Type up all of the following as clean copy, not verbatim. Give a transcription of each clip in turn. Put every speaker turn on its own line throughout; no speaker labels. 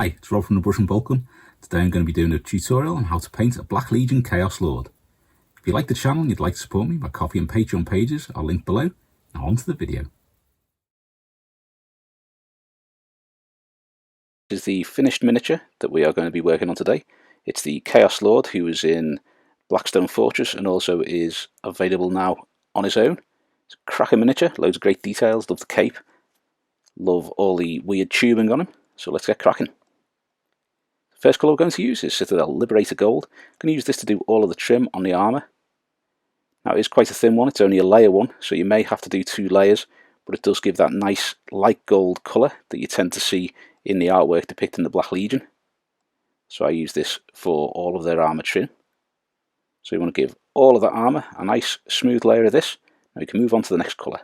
Hi, it's Rob from the Brush and Boltgun. Today I'm going to be doing a tutorial on how to paint a Black Legion Chaos Lord. If you like the channel and you'd like to support me, my Ko-fi and Patreon pages are linked below. Now on to the video. This is the finished miniature that we are going to be working on today. It's the Chaos Lord, who is in Blackstone Fortress and also is available now on his own. It's a cracking miniature, loads of great details, love the cape, love all the weird tubing on him, so let's get cracking. First colour we're going to use is Citadel Liberator Gold. I'm going to use this to do all of the trim on the armour. Now it is quite a thin one, it's only a layer one, so you may have to do 2 layers, but it does give that nice light gold colour that you tend to see in the artwork depicting the Black Legion. So I use this for all of their armour trim. So you want to give all of that armour a nice smooth layer of this. Now you can move on to the next colour.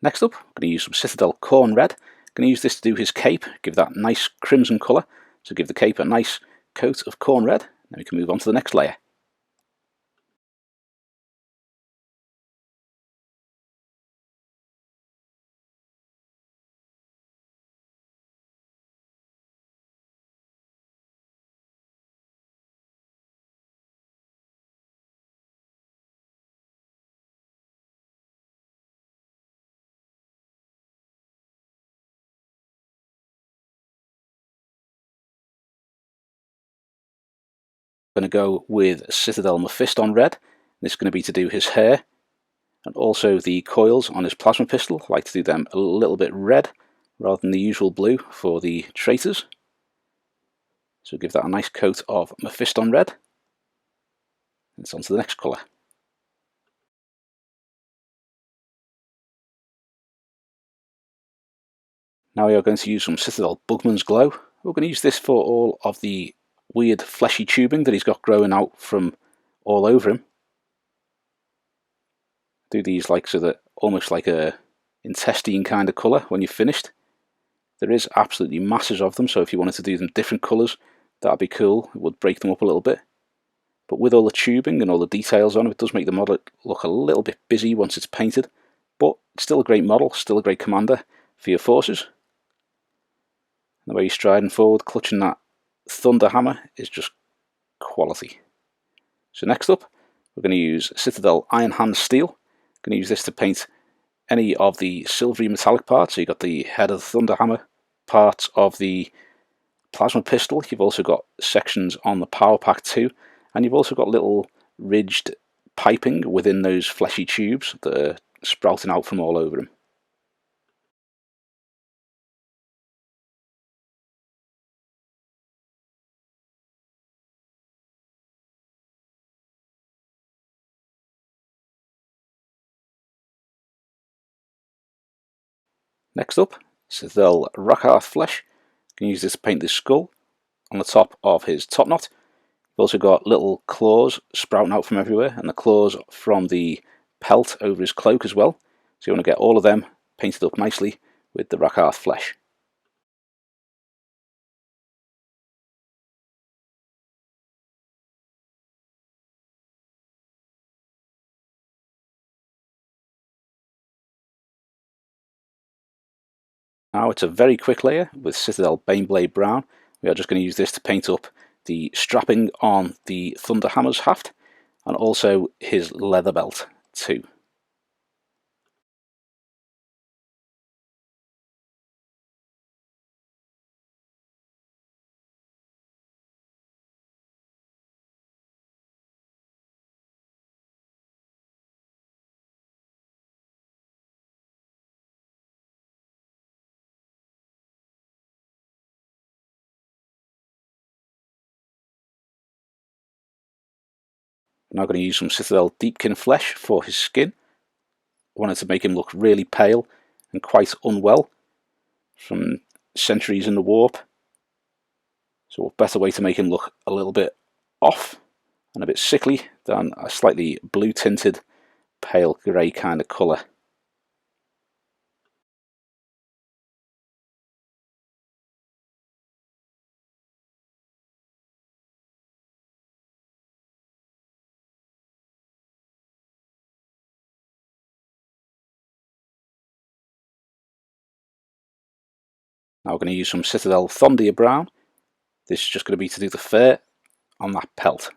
Next up, I'm going to use some Citadel Khorne Red. I'm going to use this to do his cape, give that nice crimson colour, to give the cape a nice coat of Khorne Red. Then we can move on to the next layer. I'm going to go with Citadel Mephiston Red. This is going to be to do his hair and also the coils on his plasma pistol. I like to do them a little bit red rather than the usual blue for the traitors. So give that a nice coat of Mephiston Red. And it's on to the next colour. Now we are going to use some Citadel Bugman's Glow. We're going to use this for all of the weird fleshy tubing that he's got growing out from all over him. Do these like so that almost like a intestine kind of colour when you've finished. There is absolutely masses of them, so if you wanted to do them different colours, that'd be cool. It would break them up a little bit. But with all the tubing and all the details on it, it does make the model look a little bit busy once it's painted. But it's still a great model, still a great commander for your forces. The way he's striding forward, clutching that thunder hammer is just quality. So next up, we're going to use Citadel Iron Hand Steel. I'm going to use this to paint any of the silvery metallic parts. So you've got the head of the thunder hammer, parts of the plasma pistol. You've also got sections on the power pack too, and you've also got little ridged piping within those fleshy tubes that are sprouting out from all over him. Next up, Citadel Rakarth Flesh. You can use this to paint the skull on the top of his top knot. You've also got little claws sprouting out from everywhere, and the claws from the pelt over his cloak as well. So you want to get all of them painted up nicely with the Rakarth Flesh. Now it's a very quick layer with Citadel Baneblade Brown. We are just going to use this to paint up the strapping on the Thunder Hammer's haft and also his leather belt too. I'm now going to use some Citadel Deepkin flesh for his skin. I wanted to make him look really pale and quite unwell from centuries in the warp. So a better way to make him look a little bit off and a bit sickly than a slightly blue tinted pale grey kind of colour. Now we're going to use some Citadel Thondia brown. This is just going to be to do the fur on that pelt.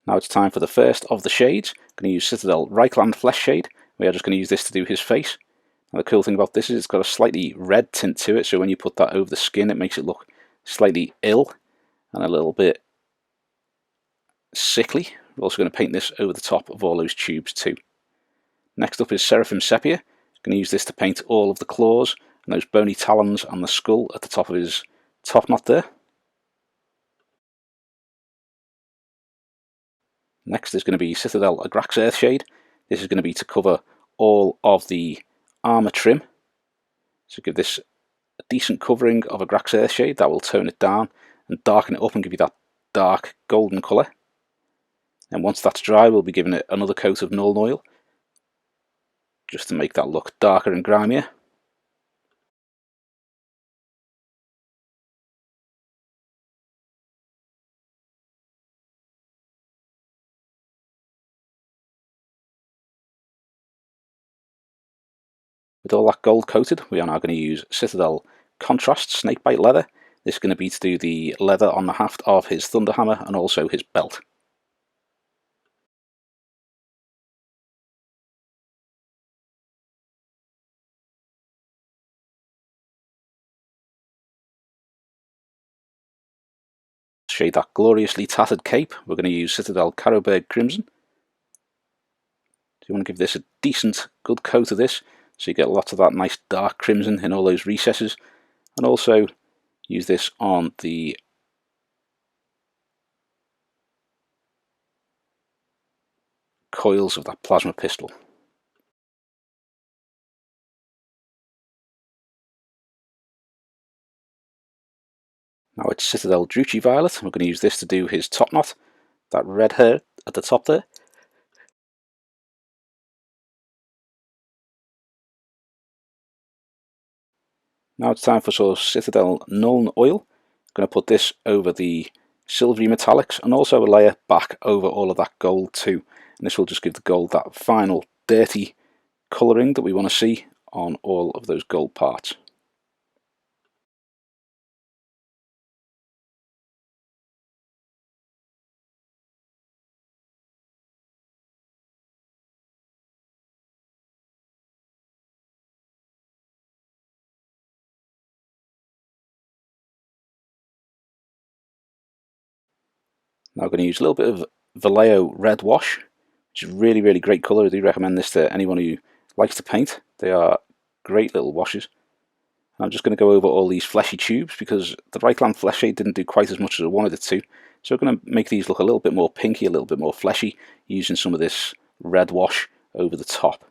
Now it's time for the first of the shades. I'm going to use Citadel Reichland Flesh Shade. We are just going to use this to do his face. Now the cool thing about this is it's got a slightly red tint to it, so when you put that over the skin it makes it look slightly ill and a little bit sickly. We're also going to paint this over the top of all those tubes too. Next up is Seraphim Sepia. I'm going to use this to paint all of the claws and those bony talons and the skull at the top of his top knot there. Next is going to be Citadel Agrax Earthshade. This is going to be to cover all of the armour trim. So give this a decent covering of Agrax Earthshade. That will tone it down and darken it up and give you that dark golden colour. And once that's dry, we'll be giving it another coat of Nuln Oil, just to make that look darker and grimier. With all that gold coated, we are now going to use Citadel Contrast Snakebite Leather. This is going to be to do the leather on the haft of his Thunderhammer and also his belt. To shade that gloriously tattered cape, we're going to use Citadel Carroburg Crimson. So you want to give this a decent, good coat of this, so you get lots of that nice dark crimson in all those recesses, and also use this on the coils of that plasma pistol. Now it's Citadel Druchii Violet. We're going to use this to do his top knot, that red hair at the top there. Now it's time for some Citadel Nuln Oil. I'm going to put this over the silvery metallics and also a layer back over all of that gold too. And this will just give the gold that final dirty colouring that we want to see on all of those gold parts. Now I'm going to use a little bit of Vallejo Red Wash, which is really great colour. I do recommend this to anyone who likes to paint. They are great little washes. And I'm just going to go over all these fleshy tubes because the Reichland Flesh Shade didn't do quite as much as I wanted it to. So I'm going to make these look a little bit more pinky, a little bit more fleshy, using some of this red wash over the top.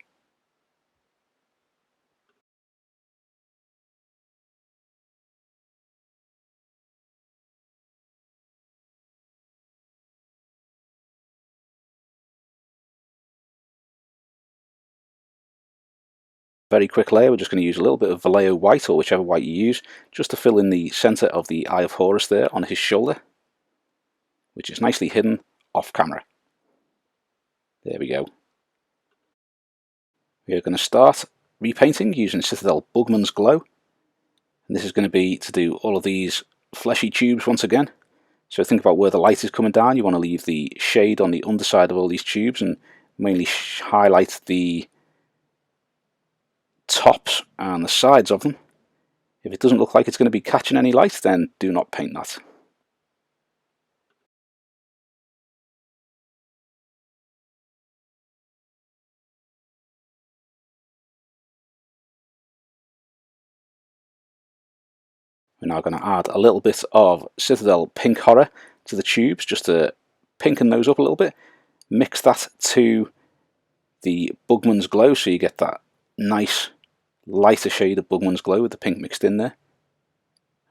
Very quick layer, we're just going to use a little bit of Vallejo white, or whichever white you use, just to fill in the centre of the Eye of Horus there on his shoulder, which is nicely hidden off camera. There we go. We are going to start repainting using Citadel Bugman's Glow. And this is going to be to do all of these fleshy tubes once again. So think about where the light is coming down. You want to leave the shade on the underside of all these tubes and mainly highlight the tops and the sides of them. If it doesn't look like it's going to be catching any light, then do not paint that. We're now going to add a little bit of Citadel Pink Horror to the tubes, just to pinken those up a little bit. Mix that to the Bugman's Glow, so you get that nice lighter shade of Bugman's Glow with the pink mixed in there.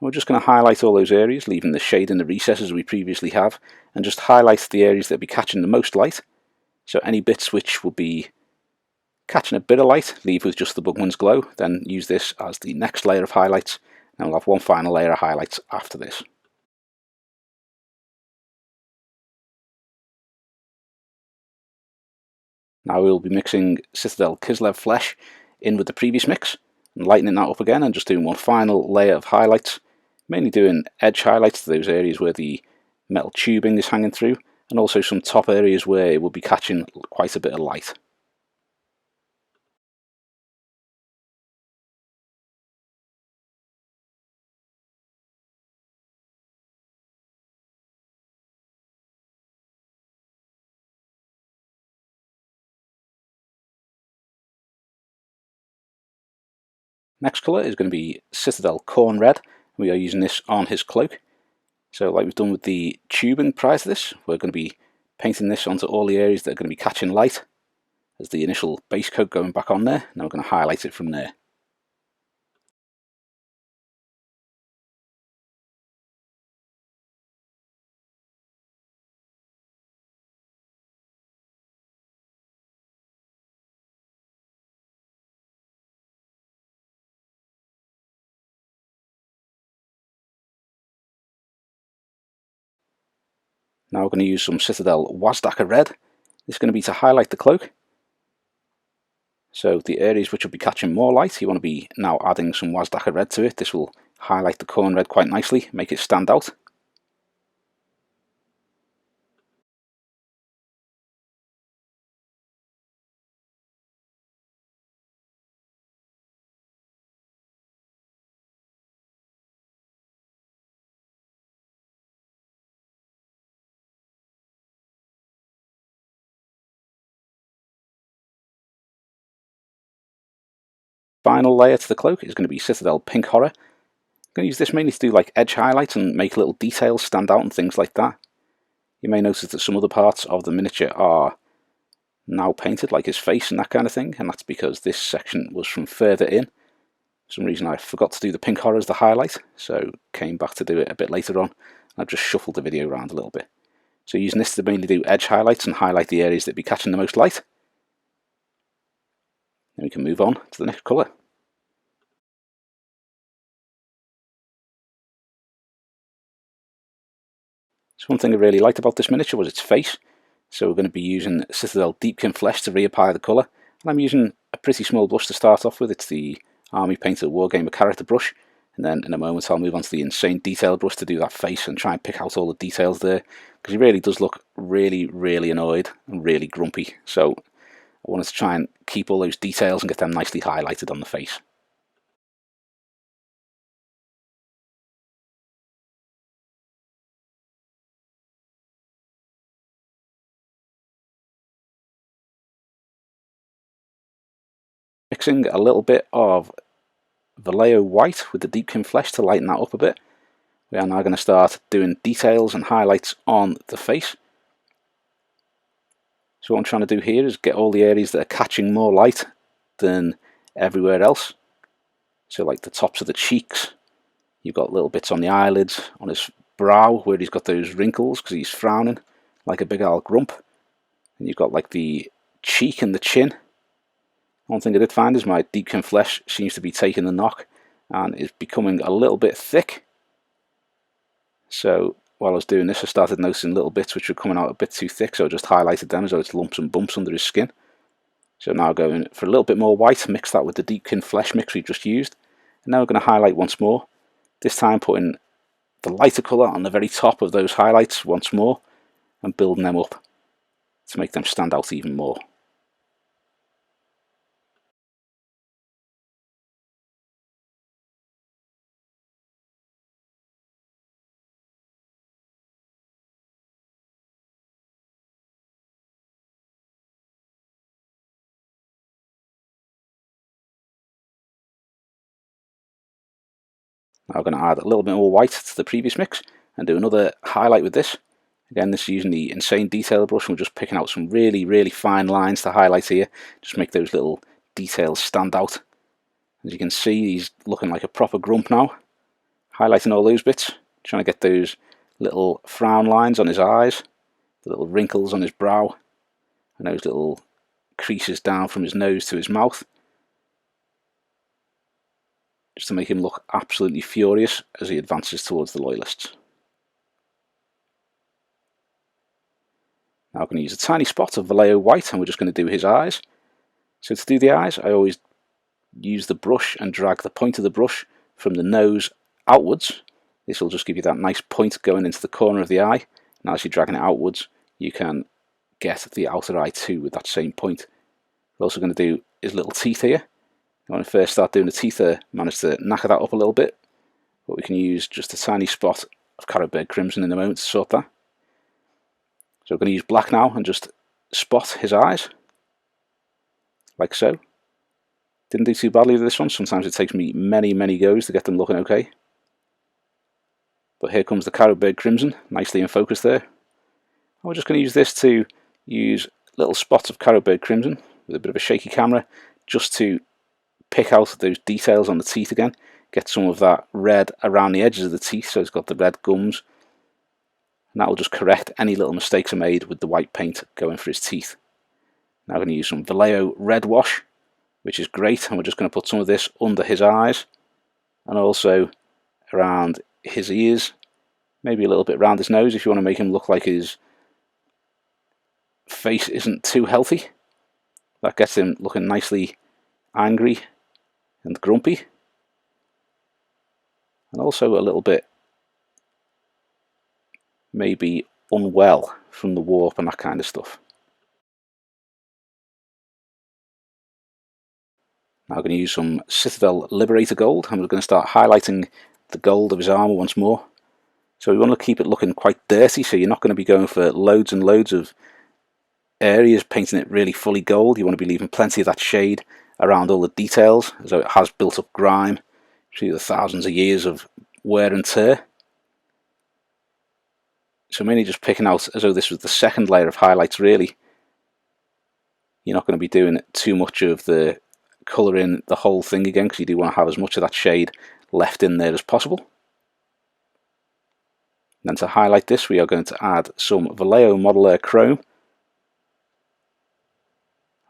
We're just going to highlight all those areas, leaving the shade and the recesses we previously have, and just highlight the areas that will be catching the most light. So any bits which will be catching a bit of light, leave with just the Bugman's glow, then use this as the next layer of highlights, and we'll have one final layer of highlights after this. Now we'll be mixing Citadel Kislev flesh in with the previous mix, and lightening that up again, and just doing one final layer of highlights, mainly doing edge highlights to those areas where the metal tubing is hanging through, and also some top areas where it will be catching quite a bit of light. Next colour is going to be Citadel Khorne Red. We are using this on his cloak. So like we've done with the tubing prior to this, we're going to be painting this onto all the areas that are going to be catching light as the initial base coat going back on there. Now we're going to highlight it from there. Now we're going to use some Citadel Wazdakka Red. This is going to be to highlight the cloak. So the areas which will be catching more light, you want to be now adding some Wazdakka Red to it. This will highlight the Khorne Red quite nicely, make it stand out. Final layer to the cloak is going to be Citadel Pink Horror. I'm going to use this mainly to do like edge highlights and make little details stand out and things like that. You may notice that some other parts of the miniature are now painted, like his face and that kind of thing, and that's because this section was from further in. For some reason I forgot to do the pink horror as the highlight, so came back to do it a bit later on. I've just shuffled the video around a little bit. So using this to mainly do edge highlights and highlight the areas that be catching the most light. Then we can move on to the next colour. So one thing I really liked about this miniature was its face. So we're going to be using Citadel Deepkin flesh to reapply the colour. And I'm using a pretty small brush to start off with. It's the Army Painter Wargamer character brush. And then in a moment I'll move on to the insane detail brush to do that face and try and pick out all the details there. Because he really does look really, really annoyed and really grumpy. So I wanted to try and keep all those details and get them nicely highlighted on the face. Mixing a little bit of Vallejo white with the Deepkin flesh to lighten that up a bit. We are now going to start doing details and highlights on the face. So what I'm trying to do here is get all the areas that are catching more light than everywhere else. So like the tops of the cheeks, you've got little bits on the eyelids, on his brow where he's got those wrinkles because he's frowning like a big old grump. And you've got like the cheek and the chin. One thing I did find is my Deepkin flesh seems to be taking the knock and is becoming a little bit thick. So while I was doing this I started noticing little bits which were coming out a bit too thick, so I just highlighted them as though it's lumps and bumps under his skin. So now going for a little bit more white, mix that with the Deepkin flesh mix we just used. And now we're going to highlight once more, this time putting the lighter colour on the very top of those highlights once more and building them up to make them stand out even more. Now I'm going to add a little bit more white to the previous mix and do another highlight with this. Again, this is using the insane detail brush, and we're just picking out some really, really fine lines to highlight here. Just make those little details stand out. As you can see, he's looking like a proper grump now. highlighting all those bits, trying to get those little frown lines on his eyes, the little wrinkles on his brow, and those little creases down from his nose to his mouth, just to make him look absolutely furious as he advances towards the Loyalists. Now I'm going to use a tiny spot of Vallejo white, and we're just going to do his eyes. So to do the eyes, I always use the brush and drag the point of the brush from the nose outwards. This will just give you that nice point going into the corner of the eye. Now as you're dragging it outwards, you can get the outer eye too with that same point. We're also going to do his little teeth here. When I first start doing the teeth, I managed to knacker that up a little bit, but we can use just a tiny spot of Carrotberg Crimson in a moment to sort that. So we're going to use black now and just spot his eyes, like so. Didn't do too badly with this one. Sometimes it takes me many goes to get them looking okay. But here comes the Carrotberg Crimson, nicely in focus there. And we're just going to use this to use little spots of Carrotberg Crimson with a bit of a shaky camera, just to pick out those details on the teeth again, get some of that red around the edges of the teeth, so it's got the red gums, and that will just correct any little mistakes I made with the white paint going for his teeth. Now I'm going to use some Vallejo red wash, which is great, and we're just going to put some of this under his eyes and also around his ears, maybe a little bit around his nose if you want to make him look like his face isn't too healthy. That gets him looking nicely angry and grumpy, and also a little bit maybe unwell from the warp and that kind of stuff. Now I'm going to use some Citadel Liberator gold, and we're going to start highlighting the gold of his armour once more. So we want to keep it looking quite dirty, so you're not going to be going for loads and loads of areas painting it really fully gold. You want to be leaving plenty of that shade around all the details, as though it has built up grime through the thousands of years of wear and tear. So mainly just picking out as though this was the second layer of highlights really. You're not going to be doing too much of the colouring the whole thing again, because you do want to have as much of that shade left in there as possible. And then to highlight this, we are going to add some Vallejo Model Air Chrome.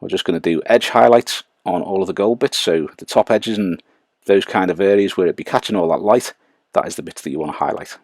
We're just going to do edge highlights on all of the gold bits, so the top edges and those kind of areas where it'd be catching all that light, that is the bits that you want to highlight.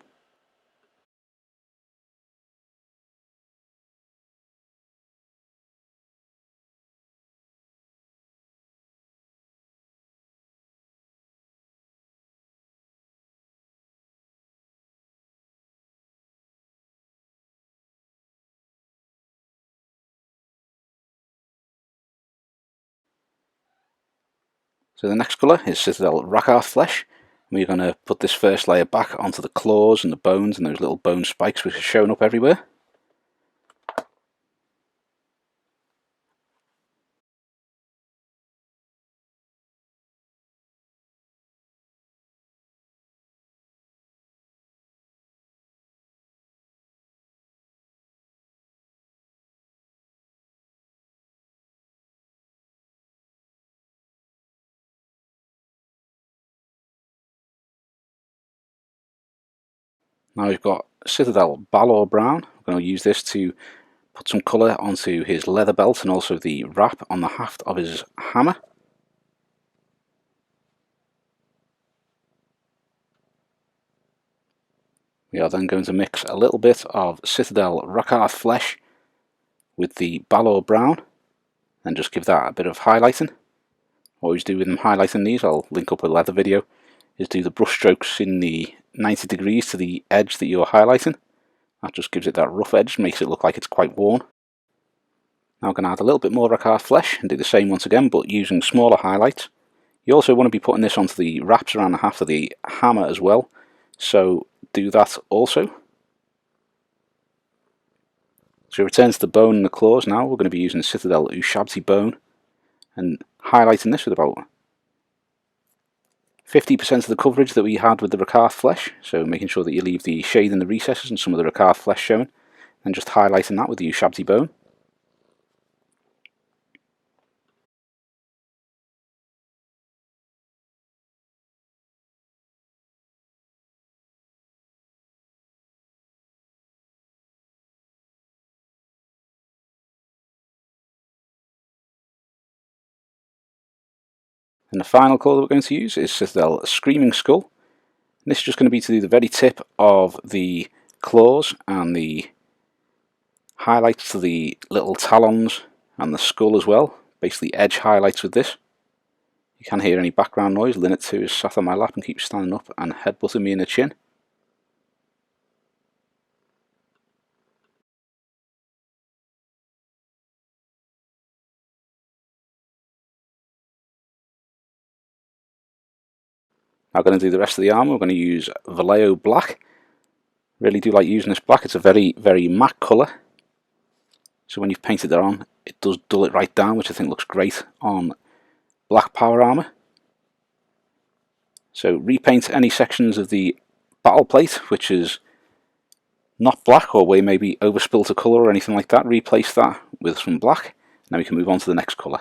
So the next colour is Citadel Rakarth Flesh. We're going to put this first layer back onto the claws and the bones and those little bone spikes which are showing up everywhere. Now we've got Citadel Balor Brown. We're going to use this to put some colour onto his leather belt and also the wrap on the haft of his hammer. We are then going to mix a little bit of Citadel Rakarth Flesh with the Balor Brown and just give that a bit of highlighting. What we do with them highlighting these, I'll link up a leather video, is do the brush strokes in the 90 degrees to the edge that you're highlighting. That just gives it that rough edge, makes it look like it's quite worn. Now I'm going to add a little bit more Rakarth Flesh and do the same once again, but using smaller highlights. You also want to be putting this onto the wraps around the haft of the hammer as well, so do that also. So return to the bone and the claws now. We're going to be using Citadel Ushabti bone and highlighting this with about 50% of the coverage that we had with the Rakarth Flesh, so making sure that you leave the shade in the recesses and some of the Rakarth Flesh showing, and just highlighting that with the Ushabti bone. And the final colour that we're going to use is Citadel Screaming Skull. And this is just going to be to do the very tip of the claws and the highlights to the little talons and the skull as well. Basically edge highlights with this. You can't hear any background noise. Linnet 2 is sat on my lap and keeps standing up and headbutting me in the chin. Now going to do the rest of the armour. We're going to use Vallejo Black. Really do like using this black. It's a very, very matte colour. So when you've painted it on, it does dull it right down, which I think looks great on black power armour. So repaint any sections of the battle plate which is not black, or where maybe overspilt a colour or anything like that. Replace that with some black. Now we can move on to the next colour.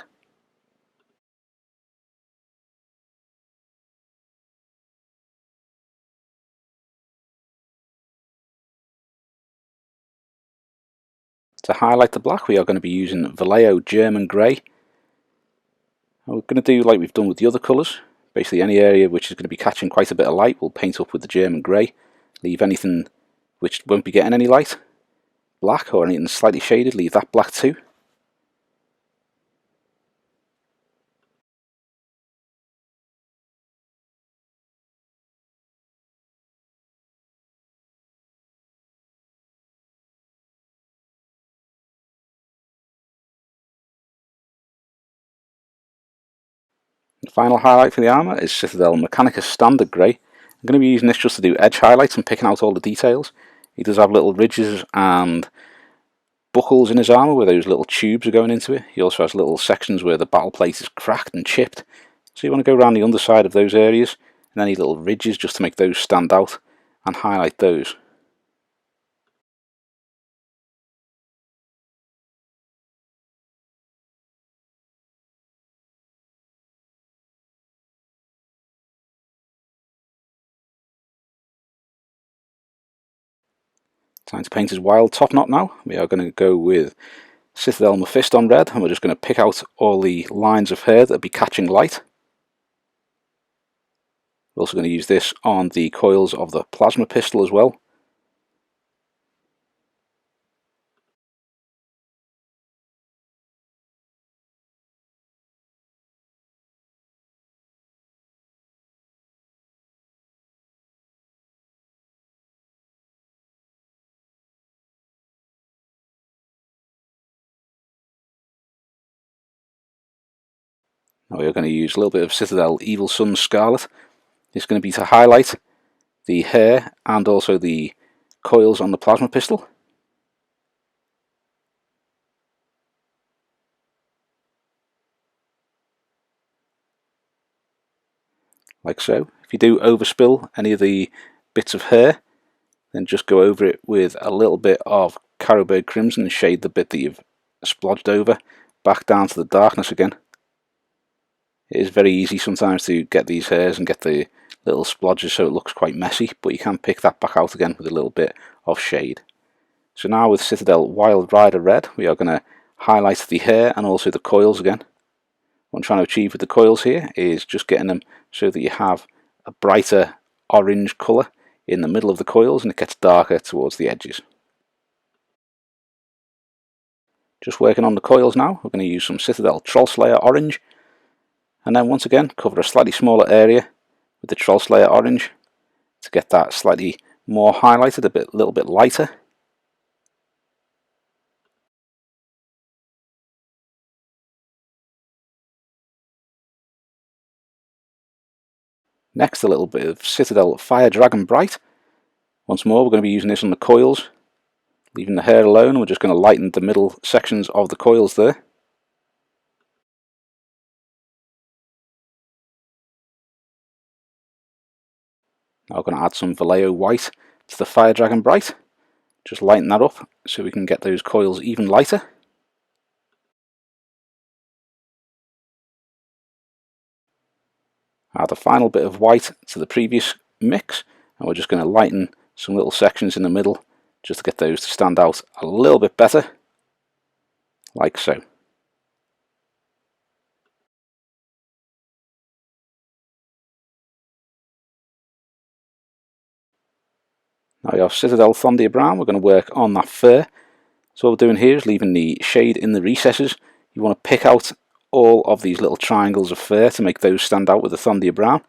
To highlight the black, we are going to be using Vallejo German Grey. We're going to do like we've done with the other colours. Basically any area which is going to be catching quite a bit of light we'll paint up with the German Grey. Leave anything which won't be getting any light black, or anything slightly shaded, leave that black too. The final highlight for the armour is Citadel Mechanicus Standard Grey. I'm going to be using this just to do edge highlights and picking out all the details. He does have little ridges and buckles in his armour where those little tubes are going into it. He also has little sections where the battle plate is cracked and chipped. So you want to go around the underside of those areas and any little ridges just to make those stand out and highlight those. Time to paint his wild top knot now. We are going to go with Citadel Mephiston Red, and we're just going to pick out all the lines of hair that will be catching light. We're also going to use this on the coils of the plasma pistol as well. Now we're going to use a little bit of Citadel Evil Sunz Scarlet. It's going to be to highlight the hair and also the coils on the plasma pistol. Like so. If you do overspill any of the bits of hair, then just go over it with a little bit of Carrowbird Crimson and shade the bit that you've splodged over back down to the darkness again. It is very easy sometimes to get these hairs and get the little splodges so it looks quite messy, but you can pick that back out again with a little bit of shade. So now with Citadel Wild Rider Red, we are going to highlight the hair and also the coils again. What I'm trying to achieve with the coils here is just getting them so that you have a brighter orange colour in the middle of the coils and it gets darker towards the edges. Just working on the coils now, we're going to use some Citadel Trollslayer Orange, and then once again cover a slightly smaller area with the Trollslayer Orange to get that slightly more highlighted, a little bit lighter. Next, a little bit of Citadel Fire Dragon Bright. Once more, we're going to be using this on the coils, leaving the hair alone. We're just going to lighten the middle sections of the coils there. Now we're going to add some Vallejo White to the Fire Dragon Bright. Just lighten that up so we can get those coils even lighter. Add a final bit of white to the previous mix, and we're just going to lighten some little sections in the middle just to get those to stand out a little bit better, like so. Now we have Citadel Thondia Brown. We're going to work on that fur. So what we're doing here is leaving the shade in the recesses. You want to pick out all of these little triangles of fur to make those stand out with the Thondia Brown.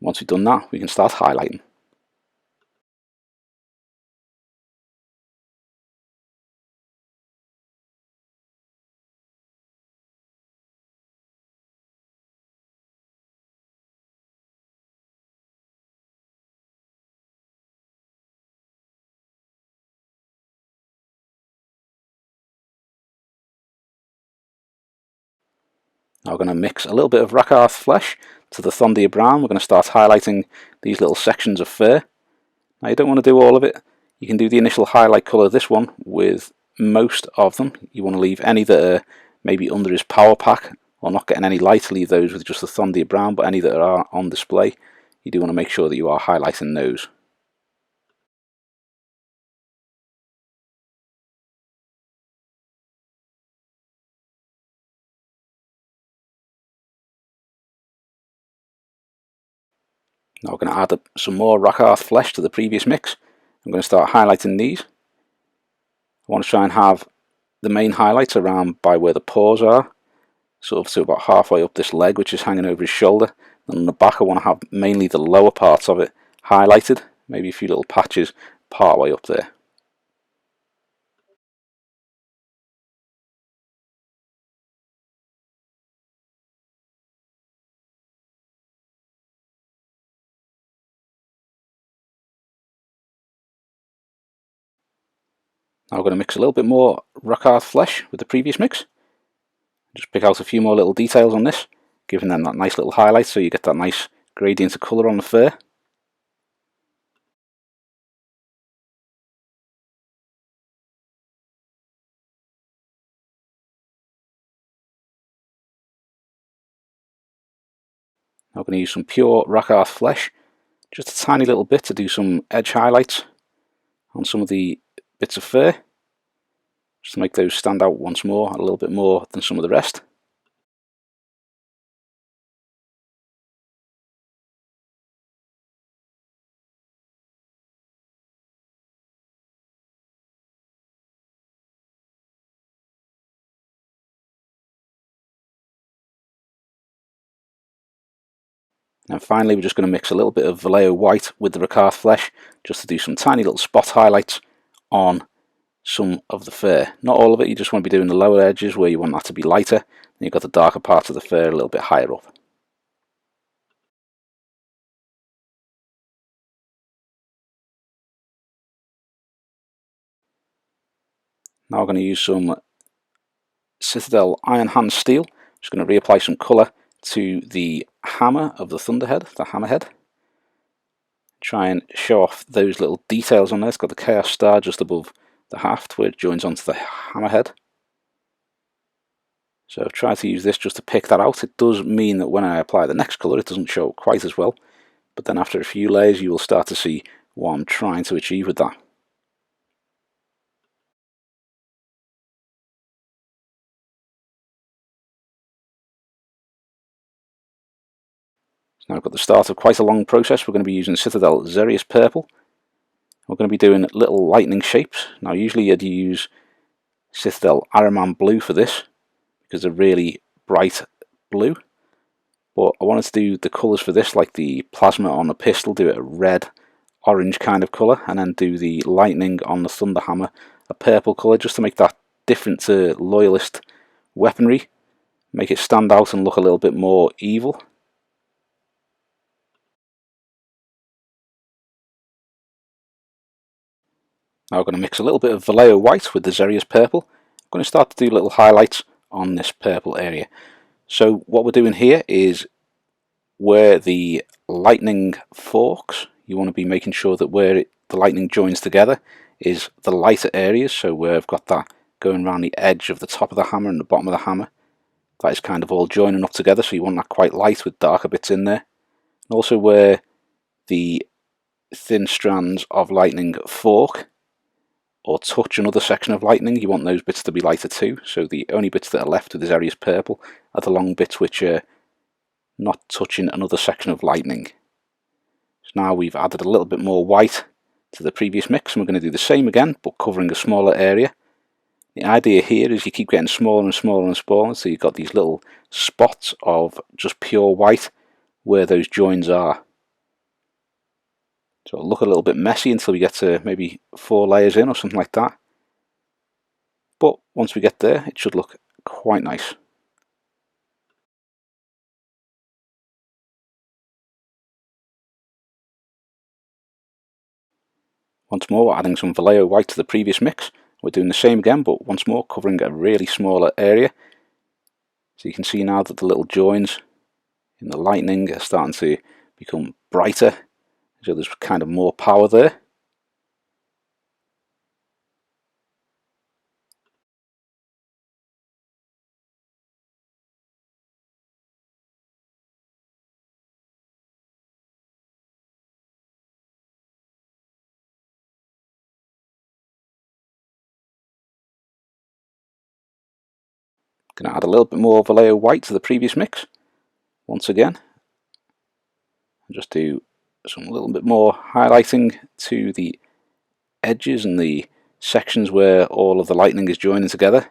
Once we've done that, we can start highlighting. Now we're going to mix a little bit of Rakarth flesh to the Thondia Brown. We're going to start highlighting these little sections of fur. Now you don't want to do all of it. You can do the initial highlight colour of this one with most of them. You want to leave any that are maybe under his power pack or not getting any light, leave those with just the Thondia Brown, but any that are on display, you do want to make sure that you are highlighting those. Now we're going to add some more Rakarth flesh to the previous mix. I'm going to start highlighting these. I want to try and have the main highlights around by where the paws are, sort of to about halfway up this leg which is hanging over his shoulder. And on the back I want to have mainly the lower parts of it highlighted, maybe a few little patches part way up there. Now we're going to mix a little bit more Rakarth flesh with the previous mix. Just pick out a few more little details on this, giving them that nice little highlight so you get that nice gradient of colour on the fur. Now we're going to use some pure Rakarth flesh, just a tiny little bit to do some edge highlights on some of the bits of fur, just to make those stand out once more, a little bit more than some of the rest. And finally we're just going to mix a little bit of Vallejo white with the Rakarth flesh, just to do some tiny little spot highlights on some of the fur. Not all of it, you just want to be doing the lower edges where you want that to be lighter, and you've got the darker parts of the fur a little bit higher up. Now we're going to use some Citadel Iron Hand Steel. Just going to reapply some colour to the hammer of the Thunderhead, the hammerhead. Try and show off those little details on there. It's got the Chaos Star just above the haft where it joins onto the hammerhead. So I've tried to use this just to pick that out. It does mean that when I apply the next colour it doesn't show quite as well, but then after a few layers you will start to see what I'm trying to achieve with that. Now I've got the start of quite a long process. We're going to be using Citadel Xerius Purple. We're going to be doing little lightning shapes. Now usually I'd use Citadel Ahriman Blue for this, because they're really bright blue. But I wanted to do the colours for this, like the plasma on the pistol, do it a red, orange kind of colour, and then do the lightning on the thunder hammer a purple colour, just to make that different to loyalist weaponry, make it stand out and look a little bit more evil. Now I'm going to mix a little bit of Vallejo white with the Xerius purple. I'm going to start to do little highlights on this purple area. So what we're doing here is where the lightning forks, you want to be making sure that where the lightning joins together is the lighter areas. So where I've got that going around the edge of the top of the hammer and the bottom of the hammer, that is kind of all joining up together, so you want that quite light with darker bits in there. And also where the thin strands of lightning fork or touch another section of lightning, you want those bits to be lighter too. So the only bits that are left with this Xerius purple are the long bits which are not touching another section of lightning. So now we've added a little bit more white to the previous mix, and we're going to do the same again, but covering a smaller area. The idea here is you keep getting smaller and smaller and smaller, so you've got these little spots of just pure white where those joins are. So it'll look a little bit messy until we get to maybe 4 layers in or something like that. But once we get there, it should look quite nice. Once more, we're adding some Vallejo white to the previous mix. We're doing the same again, but once more covering a really smaller area. So you can see now that the little joins in the lightning are starting to become brighter. So there's kind of more power there. Going to add a little bit more Vallejo white to the previous mix. Once again. And just do some little bit more highlighting to the edges and the sections where all of the lightning is joining together.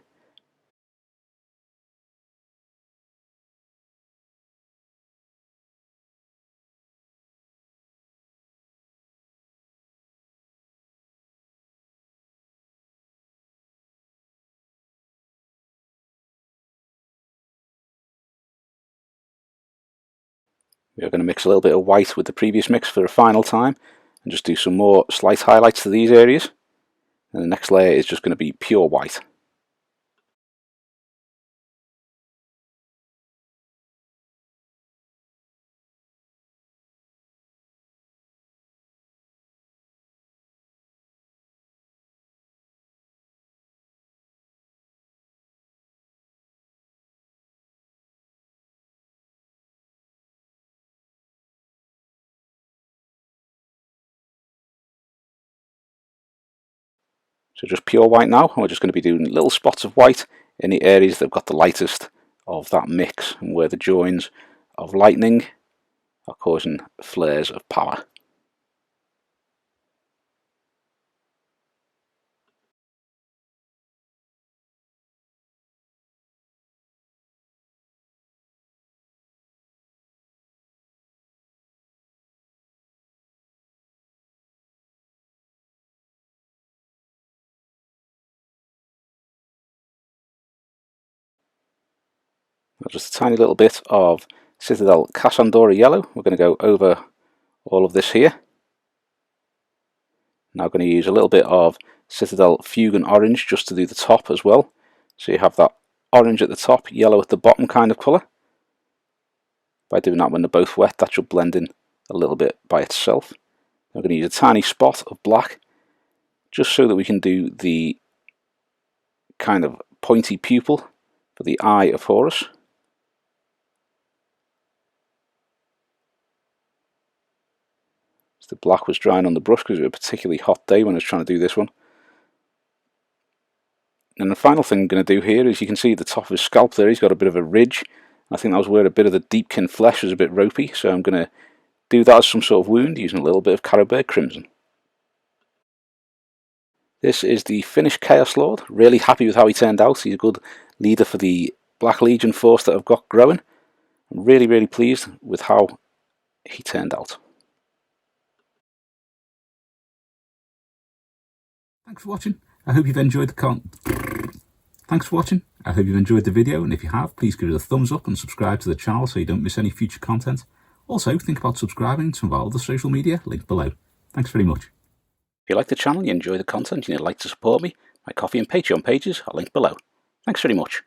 We're going to mix a little bit of white with the previous mix for a final time and just do some more slight highlights to these areas. And the next layer is just going to be pure white. So just pure white now, and we're just going to be doing little spots of white in the areas that have got the lightest of that mix and where the joins of lightning are causing flares of power. Just a tiny little bit of Citadel Khorne yellow. We're going to go over all of this here. Now going to use a little bit of Citadel Fugan orange just to do the top as well. So you have that orange at the top, yellow at the bottom kind of colour. By doing that when they're both wet, that should blend in a little bit by itself. I'm going to use a tiny spot of black just so that we can do the kind of pointy pupil for the eye of Horus. The black was drying on the brush because it was a particularly hot day when I was trying to do this one. And the final thing I'm going to do here is you can see the top of his scalp there, he's got a bit of a ridge. I think that was where a bit of the Deepkin flesh was a bit ropey, so I'm going to do that as some sort of wound using a little bit of Carroburg Crimson. This is the finished Chaos Lord. Really happy with how he turned out. He's a good leader for the Black Legion force that I've got growing. I'm really pleased with how he turned out.
Thanks for watching. I hope you've enjoyed Thanks for watching. I hope you've enjoyed the video, and if you have, please give it a thumbs up and subscribe to the channel so you don't miss any future content. Also, think about subscribing to some of our other social media linked below. Thanks very much.
If you like the channel, you enjoy the content, and you'd like to support me, my Coffee and Patreon pages are linked below. Thanks very much.